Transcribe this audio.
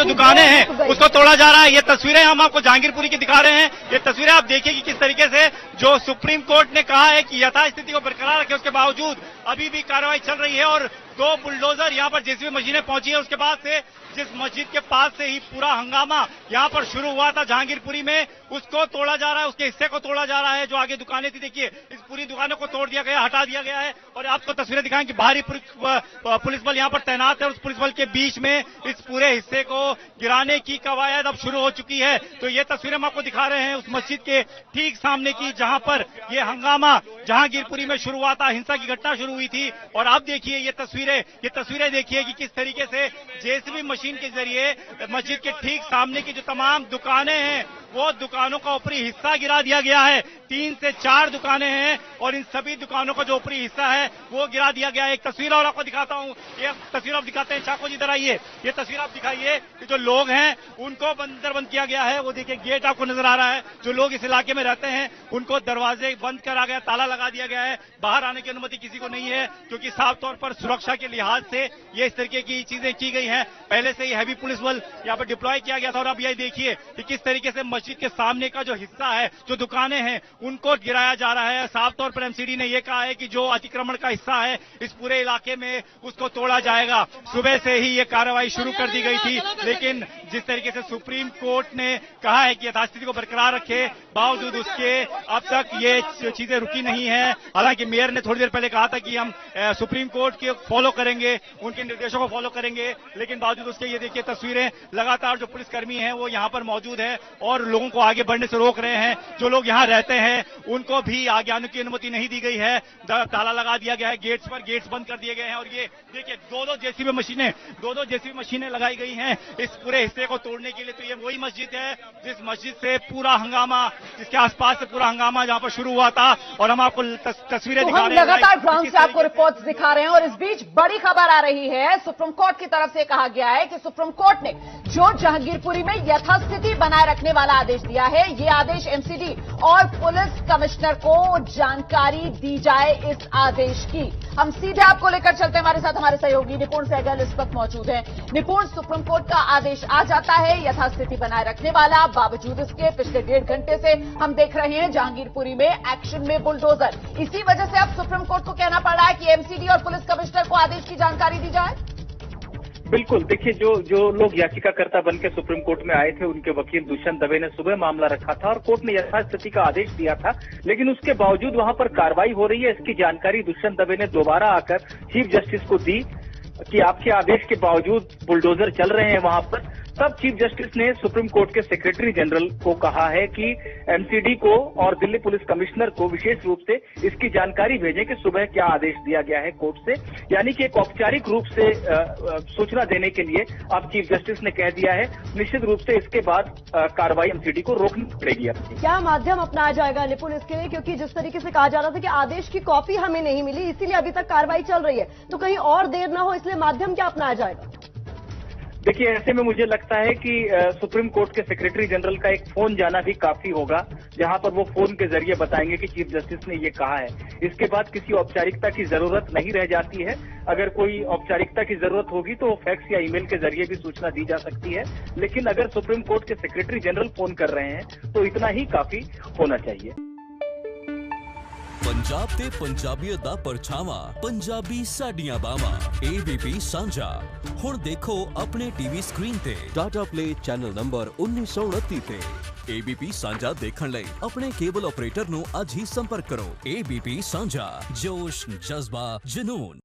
जो दुकानें हैं उसको तोड़ा जा रहा है। ये तस्वीरें हम आपको जहांगीरपुरी की दिखा रहे हैं। ये तस्वीरें आप देखिए कि किस तरीके से जो सुप्रीम कोर्ट ने कहा है कि यथास्थिति को बरकरार रखे, उसके बावजूद अभी भी कार्रवाई चल रही है और 2 बुलडोजर यहाँ पर जेसीबी मशीनें पहुंची है। उसके बाद से जिस मस्जिद के पास से ही पूरा हंगामा यहाँ पर शुरू हुआ था जहांगीरपुरी में, उसको तोड़ा जा रहा है, उसके हिस्से को तोड़ा जा रहा है। जो आगे दुकानें थी, देखिए इस पूरी दुकानों को तोड़ दिया गया, हटा दिया गया है। और आपको तस्वीरें दिखाएं कि भारी पुलिस बल यहाँ पर तैनात है। उस पुलिस बल के बीच में इस पूरे हिस्से को गिराने की कवायद अब शुरू हो चुकी है। तो ये तस्वीरें हम आपको दिखा रहे हैं उस मस्जिद के ठीक सामने की, जहां पर ये हंगामा जहांगीरपुरी में शुरू हुआ था, हिंसा की घटना शुरू हुई थी। और आप देखिए ये तस्वीरें देखिए कि किस तरीके से जेसीबी मशीन के जरिए मस्जिद के ठीक सामने की जो तमाम दुकानें हैं वो दुकानों का ऊपरी हिस्सा गिरा दिया गया है। 3 से 4 दुकानें हैं और इन सभी दुकानों का जो ऊपरी हिस्सा है वो गिरा दिया गया है। एक तस्वीर और आपको दिखाता हूं, ये तस्वीर आप दिखाते हैं, चाको जी इधर आइए। ये तस्वीर आप दिखाइए कि जो लोग हैं उनको बंद किया गया है। वो देखिए गेट आपको नजर आ रहा है। जो लोग इस इलाके में रहते हैं उनको दरवाजे बंद करा गया, ताला लगा दिया गया है। बाहर आने की अनुमति किसी को नहीं है, क्योंकि साफ तौर पर सुरक्षा के लिहाज से ये इस तरीके की चीजें की गई हैं। पहले से ही हैवी पुलिस बल यहाँ पर डिप्लॉय किया गया था। और अब ये देखिए कि किस तरीके से मस्जिद के सामने का जो हिस्सा है, जो दुकानें हैं, उनको गिराया जा रहा है। साफ तौर पर एमसीडी ने यह कहा है कि जो अतिक्रमण का हिस्सा है इस पूरे इलाके में उसको तोड़ा जाएगा। सुबह से ही ये कार्रवाई शुरू कर दी गई थी, लेकिन जिस तरीके से सुप्रीम कोर्ट ने कहा है कि यथास्थिति को बरकरार रखे, बावजूद उसके अब तक ये चीजें रुकी नहीं है। हालांकि मेयर ने थोड़ी देर पहले कहा था कि हम सुप्रीम कोर्ट के फॉलो करेंगे, उनके निर्देशों को फॉलो करेंगे, लेकिन बावजूद उसके ये देखिए तस्वीरें, लगातार जो पुलिसकर्मी हैं वो यहाँ पर मौजूद है और लोगों को आगे बढ़ने से रोक रहे हैं। जो लोग यहाँ रहते हैं उनको भी आगे आने की अनुमति नहीं दी गई है। ताला लगा दिया गया है, गेट्स बंद कर दिए गए हैं। और ये देखिए दो जेसीबी मशीनें लगाई गई हैं इस पूरे हिस्से को तोड़ने के लिए। तो ये वही मस्जिद है जिस मस्जिद से पूरा हंगामा, जिसके आसपास से पूरा हंगामा जहां पर शुरू हुआ था। और हम आपको तस्वीरें दिखा रहे हैं, लगातार ग्राउंड से आपको रिपोर्ट्स दिखा रहे हैं। और इस बीच बड़ी खबर आ रही है, सुप्रीम कोर्ट की तरफ से कहा गया है कि सुप्रीम कोर्ट ने जो जहांगीरपुरी में यथास्थिति बनाए रखने वाला आदेश दिया है, ये आदेश एमसीडी और पुलिस कमिश्नर को जानकारी दी जाए इस आदेश की। हम सीधे आपको लेकर चलते हैं, हमारे साथ हमारे सहयोगी निपुण सहगल इस वक्त मौजूद हैं। निपुण, सुप्रीम कोर्ट का आदेश आ जाता है यथास्थिति बनाए रखने वाला, बावजूद इसके पिछले 1.5 घंटे से हम देख रहे हैं जहांगीरपुरी में एक्शन में बुलडोजर। इसी वजह से अब सुप्रीम कोर्ट को कहना पड़ रहा है कि एमसीडी और पुलिस कमिश्नर को आदेश की जानकारी दी जाए। बिल्कुल, देखिए जो लोग याचिकाकर्ता बनकर सुप्रीम कोर्ट में आए थे, उनके वकील दुष्यंत दवे ने सुबह मामला रखा था और कोर्ट ने यथास्थिति का आदेश दिया था, लेकिन उसके बावजूद वहां पर कार्रवाई हो रही है। इसकी जानकारी दुष्यंत दवे ने दोबारा आकर चीफ जस्टिस को दी कि आपके आदेश के बावजूद बुलडोजर चल रहे हैं वहां पर। तब चीफ जस्टिस ने सुप्रीम कोर्ट के सेक्रेटरी जनरल को कहा है कि एमसीडी को और दिल्ली पुलिस कमिश्नर को विशेष रूप से इसकी जानकारी भेजें कि सुबह क्या आदेश दिया गया है कोर्ट से। यानी कि एक औपचारिक रूप से सूचना देने के लिए अब चीफ जस्टिस ने कह दिया है। निश्चित रूप से इसके बाद कार्रवाई एमसीडी को रोकनी पड़ेगी। अपनी क्या माध्यम अपनाया जाएगा निपुण इसके लिए, क्योंकि जिस तरीके से कहा जा रहा था कि आदेश की कॉपी हमें नहीं मिली, इसीलिए अभी तक कार्रवाई चल रही है, तो कहीं और देर ना हो इसलिए माध्यम क्या अपनाया जाएगा? देखिए, ऐसे में मुझे लगता है कि सुप्रीम कोर्ट के सेक्रेटरी जनरल का एक फोन जाना भी काफी होगा, जहां पर वो फोन के जरिए बताएंगे कि चीफ जस्टिस ने ये कहा है। इसके बाद किसी औपचारिकता की जरूरत नहीं रह जाती है। अगर कोई औपचारिकता की जरूरत होगी तो फैक्स या ईमेल के जरिए भी सूचना दी जा सकती है, लेकिन अगर सुप्रीम कोर्ट के सेक्रेटरी जनरल फोन कर रहे हैं तो इतना ही काफी होना चाहिए। पंजाब ते पंजाबीयत दा परछावा, पंजाबी साडियां बावां, ABP सांझा। हुण देखो अपने टीवी स्क्रीन ते टाटा प्ले चैनल नंबर 1929 ते। ABP सांझा देखण लई अपने केबल ऑपरेटर नूं अज ही संपर्क करो। ABP सांझा, जोश, जज्बा, जुनून।